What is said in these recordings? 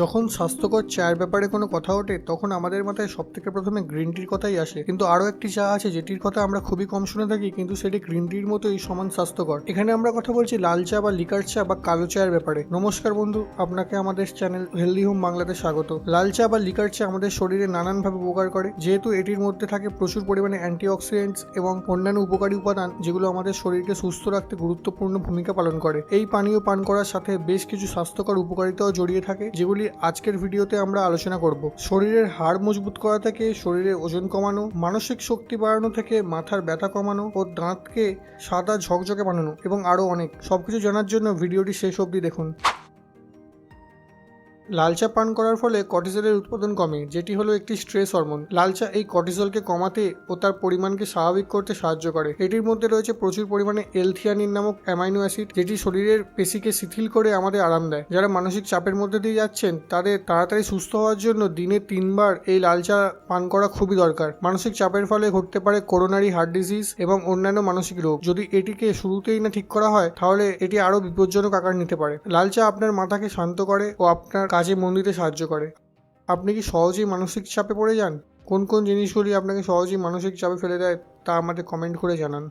যখন স্বাস্থ্যকর চায়ের ব্যাপারে কোনো কথা ওঠে তখন আমাদের মাথায় সবথেকে প্রথমে গ্রিন টির কথাই আসে। কিন্তু আরও একটি চা আছে যেটির কথা আমরা খুবই কম শুনে থাকি, কিন্তু সেটি গ্রিন টির মতোই সমান স্বাস্থ্যকর। এখানে আমরা কথা বলছি লাল চা বা লিকার চা বা কালো চায়ের ব্যাপারে। নমস্কার বন্ধু, আপনাকে আমাদের চ্যানেল হেলদি হোম বাংলাতে স্বাগত। লাল চা বা লিকার চা আমাদের শরীরে নানানভাবে উপকার করে, যেহেতু এটির মধ্যে থাকে প্রচুর পরিমাণে অ্যান্টিঅক্সিডেন্টস এবং অন্যান্য উপকারী উপাদান যেগুলো আমাদের শরীরকে সুস্থ রাখতে গুরুত্বপূর্ণ ভূমিকা পালন করে। এই পানীয় পান করার সাথে বেশ কিছু স্বাস্থ্যকর উপকারিতাও জড়িয়ে থাকে, যেগুলি আজকের ভিডিওতে আমরা আলোচনা করব। শরীরের হাড় মজবুত করা থেকে শরীরের ওজন কমানো, মানসিক শক্তি বাড়ানো থেকে মাথার ব্যথা কমানো ও দাঁতকে সাদা ঝকঝকে বানানো এবং আরও অনেক। সবকিছু জানার জন্য ভিডিওটি শেষ অবধি দেখুন। লাল চা পান করার ফলে কর্টিসলের উৎপাদন কমে, যেটি হলো একটি স্ট্রেস হরমোন। লাল চা এই কর্টিসলকে কমাতে ও তার পরিমাণকে স্বাভাবিক করতে সাহায্য করে। এটির মধ্যে রয়েছে প্রচুর পরিমাণে এল-থিয়ানিন নামক অ্যামাইনো অ্যাসিড, যেটি শরীরের পেশিকে শিথিল করে আমাদের আরাম দেয়। যারা মানসিক চাপের মধ্যে দিয়ে যাচ্ছেন তাদের তাড়াতাড়ি সুস্থ হওয়ার জন্য দিনে 3 বার এই লাল চা পান করা খুবই দরকার। মানসিক চাপের ফলে ঘটতে পারে করোনারি হার্ট ডিজিজ এবং অন্যান্য মানসিক রোগ। যদি এটিকে শুরুতেই না ঠিক করা হয় তাহলে এটি আরও বিপজ্জনক আকার নিতে পারে। লাল চা আপনার মাথাকে শান্ত করে ও আপনার কাজে মন দিতে সাহায্য করে। আপনি কি সহজেই মানসিক চাপে পড়ে যান? কোন কোন জিনিসগুলি আপনাকে সহজেই মানসিক চাপে ফেলে দেয় তা আমাদের কমেন্ট করে জানান।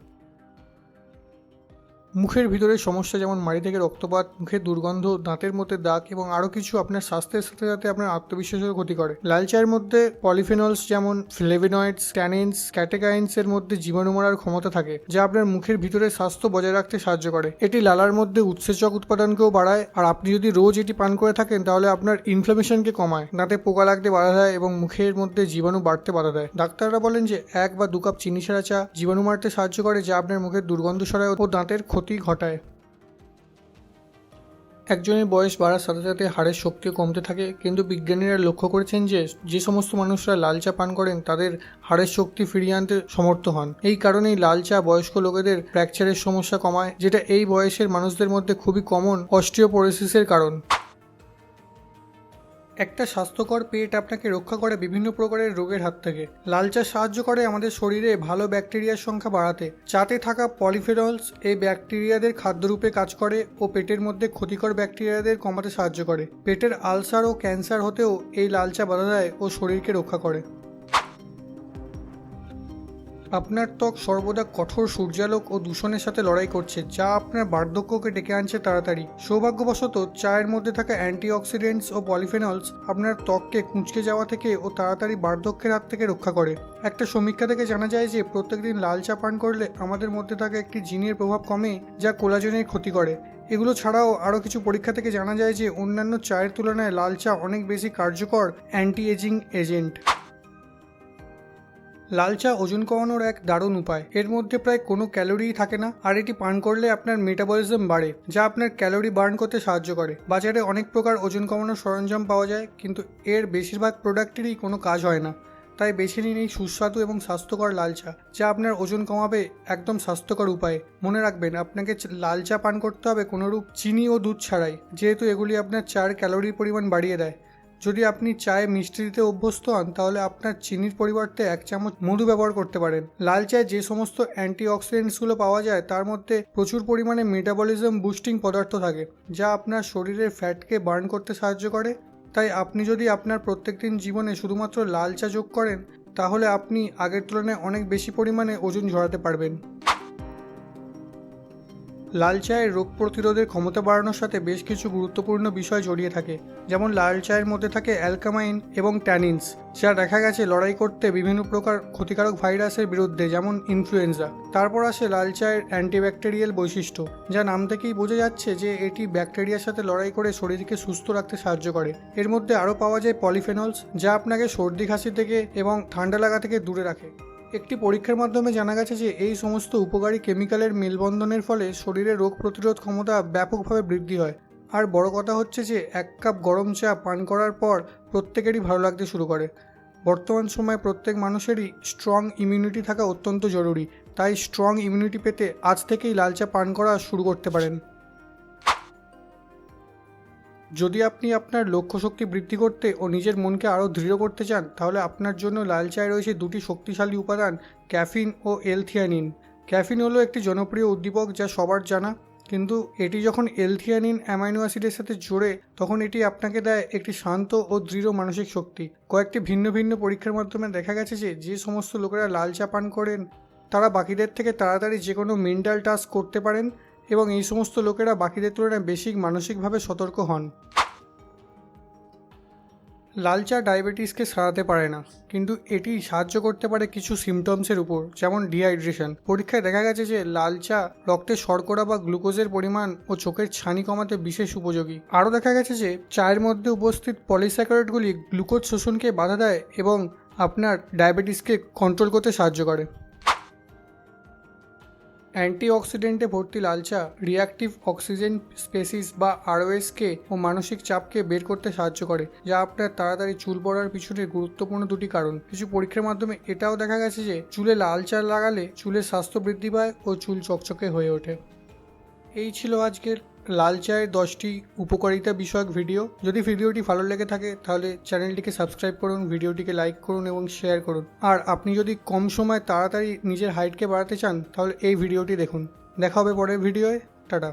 মুখের ভিতরের সমস্যা যেমন মাড়ি থেকে রক্তপাত, মুখের দুর্গন্ধ, দাঁতের মধ্যে দাগ এবং আরও কিছু আপনার স্বাস্থ্যের সাথে সাথে আপনার আত্মবিশ্বাসের ক্ষতি করে। লাল চায়ের মধ্যে পলিফেনলস যেমন ফ্লেভোনয়েডস, ট্যানিনস, ক্যাটেকাইনস এর মধ্যে জীবাণু মারার ক্ষমতা থাকে, যা আপনার মুখের ভিতরের স্বাস্থ্য বজায় রাখতে সাহায্য করে। এটি লালার মধ্যে উৎসেচক উৎপাদনকেও বাড়ায়, আর আপনি যদি রোজ এটি পান করে থাকেন তাহলে আপনার ইনফ্লামেশনকে কমায়, দাঁতে পোকা লাগতে বাধা দেয় এবং মুখের মধ্যে জীবাণু বাড়তে বাধা দেয়। ডাক্তাররা বলেন যে 1 বা 2 কাপ চিনি ছাড়া চা জীবাণু মারতে সাহায্য করে, যা আপনার মুখের দুর্গন্ধ সরায় ও দাঁতের ক্ষতি ঘটায়। একজনের বয়স বাড়ার সাথে সাথে হাড়ের শক্তিও কমতে থাকে, কিন্তু বিজ্ঞানীরা লক্ষ্য করেছেন যে যে সমস্ত মানুষরা লাল চা পান করেন তাদের হাড়ের শক্তি ফিরিয়ে আনতে সমর্থ হন। এই কারণেই লাল চা বয়স্ক লোকেদের ফ্র্যাকচারের সমস্যা কমায়, যেটা এই বয়সের মানুষদের মধ্যে খুবই কমন অস্টিওপোরোসিসের কারণ। একটা স্বাস্থ্যকর পেট আপনাকে রক্ষা করে বিভিন্ন প্রকারের রোগের হাত থেকে। লাল চা সাহায্য করে আমাদের শরীরে ভালো ব্যাকটেরিয়ার সংখ্যা বাড়াতে। চাতে থাকা পলিফেনলস এই ব্যাকটেরিয়াদের খাদ্যরূপে কাজ করে ও পেটের মধ্যে ক্ষতিকর ব্যাকটেরিয়াদের কমাতে সাহায্য করে। পেটের আলসার ও ক্যান্সার হতেও এই লাল চা বাধা দেয় ও শরীরকে রক্ষা করে। আপনার ত্বক সর্বদা কঠোর সূর্যালোক ও দূষণের সাথে লড়াই করছে, যা আপনার বার্ধক্যকে ডেকে আনছে তাড়াতাড়ি। সৌভাগ্যবশত চায়ের মধ্যে থাকা অ্যান্টিঅক্সিডেন্টস ও পলিফেনলস আপনার ত্বককে কুঁচকে যাওয়া থেকে ও তাড়াতাড়ি বার্ধক্যের হাত থেকে রক্ষা করে। একটা সমীক্ষা থেকে জানা যায় যে প্রত্যেকদিন লাল চা পান করলে আমাদের মধ্যে থাকা একটি জিনের প্রভাব কমে, যা কোলাজেনের ক্ষতি করে। এগুলো ছাড়াও আরও কিছু পরীক্ষা থেকে জানা যায় যে অন্যান্য চায়ের তুলনায় লাল চা অনেক বেশি কার্যকর অ্যান্টি এজিং এজেন্ট। লাল চা ওজন কমানোর এক দারুণ উপায়। এর মধ্যে প্রায় কোনো ক্যালোরিই থাকে না, আর এটি পান করলে আপনার মেটাবলিজম বাড়ে, যা আপনার ক্যালোরি বার্ন করতে সাহায্য করে। বাজারে অনেক প্রকার ওজন কমানোর সরঞ্জাম পাওয়া যায়, কিন্তু এর বেশিরভাগ প্রোডাক্টেরই কোনো কাজ হয় না। তাই বেছে নিন এই সুস্বাদু এবং স্বাস্থ্যকর লাল চা, যা আপনার ওজন কমাবে একদম স্বাস্থ্যকর উপায়ে। মনে রাখবেন, আপনাকে লাল চা পান করতে হবে কোনোরূপ চিনি ও দুধ ছাড়াই, যেহেতু এগুলি আপনার চায়ের ক্যালোরির পরিমাণ বাড়িয়ে দেয়। যদি আপনি চায়ে মিষ্টি দিতে অভ্যস্ত হন তাহলে আপনার চিনির পরিবর্তে 1 চামচ মধু ব্যবহার করতে পারেন। লাল চায়ে যে সমস্ত অ্যান্টিঅক্সিডেন্টসগুলো পাওয়া যায় তার মধ্যে প্রচুর পরিমাণে মেটাবলিজম বুস্টিং পদার্থ থাকে, যা আপনার শরীরের ফ্যাটকে বার্ন করতে সাহায্য করে। তাই আপনি যদি আপনার প্রত্যেকদিন জীবনে শুধুমাত্র লাল চা যোগ করেন তাহলে আপনি আগের তুলনায় অনেক বেশি পরিমাণে ওজন ঝরাতে পারবেন। লাল চায়ের রোগ প্রতিরোধের ক্ষমতা বাড়ানোর সাথে বেশ কিছু গুরুত্বপূর্ণ বিষয় জড়িয়ে থাকে, যেমন লাল চায়ের মধ্যে থাকে অ্যালকামাইন এবং ট্যানিনস, যা দেখা গেছে লড়াই করতে বিভিন্ন প্রকার ক্ষতিকারক ভাইরাসের বিরুদ্ধে, যেমন ইনফ্লুয়েঞ্জা। তারপর আসে লাল চায়ের অ্যান্টিব্যাকটেরিয়াল বৈশিষ্ট্য, যা নাম থেকেই বোঝা যাচ্ছে যে এটি ব্যাকটেরিয়ার সাথে লড়াই করে শরীরকে সুস্থ রাখতে সাহায্য করে। এর মধ্যে আরও পাওয়া যায় পলিফেনলস, যা আপনাকে সর্দি কাশি থেকে এবং ঠান্ডা লাগা থেকে দূরে রাখে। একটি পরীক্ষার মাধ্যমে জানা গেছে যে এই সমস্ত উপকারী কেমিক্যালের মেলবন্ধনের ফলে শরীরের রোগ প্রতিরোধ ক্ষমতা ব্যাপকভাবে বৃদ্ধি হয়। আর বড় কথা হচ্ছে যে 1 কাপ গরম চা পান করার পর প্রত্যেকেরই ভালো লাগতে শুরু করে। বর্তমান সময়ে প্রত্যেক মানুষেরই স্ট্রং ইমিউনিটি থাকা অত্যন্ত জরুরি, তাই স্ট্রং ইমিউনিটি পেতে আজ থেকেই লাল চা পান করা শুরু করতে পারেন। যদি আপনি আপনার লক্ষ্য শক্তি বৃদ্ধি করতে ও নিজের মনকে আরও দৃঢ় করতে চান তাহলে আপনার জন্য লাল চায়ে রয়েছে 2টি শক্তিশালী উপাদান, ক্যাফিন ও এল-থিয়ানিন। ক্যাফিন হলো একটি জনপ্রিয় উদ্দীপক যা সবার জানা, কিন্তু এটি যখন এলথিয়ানিন অ্যামাইনো অ্যাসিডের সাথে জোড়ে তখন এটি আপনাকে দেয় একটি শান্ত ও দৃঢ় মানসিক শক্তি। কয়েকটি ভিন্ন ভিন্ন পরীক্ষার মাধ্যমে দেখা গেছে যে সমস্ত লোকেরা লাল চা পান করেন তারা বাকিদের থেকে তাড়াতাড়ি যে কোনো মেন্টাল টাস্ক করতে পারেন এবং এই সমস্ত লোকেরা বাকিদের তুলনায় বেশি মানসিকভাবে সতর্ক হন। লাল চা ডায়াবেটিসকে সারাতে পারে না, কিন্তু এটি সাহায্য করতে পারে কিছু সিমটমসের উপর, যেমন ডিহাইড্রেশন। পরীক্ষায় দেখা গেছে যে লাল চা রক্তে শর্করা বা গ্লুকোজের পরিমাণ ও চোখের ছানি কমাতে বিশেষ উপযোগী। আরও দেখা গেছে যে চায়ের মধ্যে উপস্থিত পলিস্যাকারাইডগুলি গ্লুকোজ শোষণকে বাধা দেয় এবং আপনার ডায়াবেটিসকে কন্ট্রোল করতে সাহায্য করে। অ্যান্টিঅক্সিডেন্টে ভর্তি লাল চা রিঅ্যাক্টিভ অক্সিজেন স্পেসিস বা আরওএসকে ও মানসিক চাপকে বের করতে সাহায্য করে, যা আপনার তাড়াতাড়ি চুল পড়ার পিছনে গুরুত্বপূর্ণ দুটি কারণ। কিছু পরীক্ষার মাধ্যমে এটাও দেখা গেছে যে চুলে লাল চা লাগালে চুলের স্বাস্থ্য বৃদ্ধি পায় ও চুল চকচকে হয়ে ওঠে। এই ছিল আজকের লাল চায়ের 10টি উপকারিতা বিষয়ক ভিডিও। যদি ভিডিওটি ভালো লেগে থাকে তাহলে চ্যানেলটিকে সাবস্ক্রাইব করুন, ভিডিওটিকে লাইক করুন এবং শেয়ার করুন। আর আপনি যদি কম সময় তাড়াতাড়ি নিজের হাইটকে বাড়াতে চান তাহলে এই ভিডিওটি দেখুন। দেখা হবে পরের ভিডিওয়। টাটা।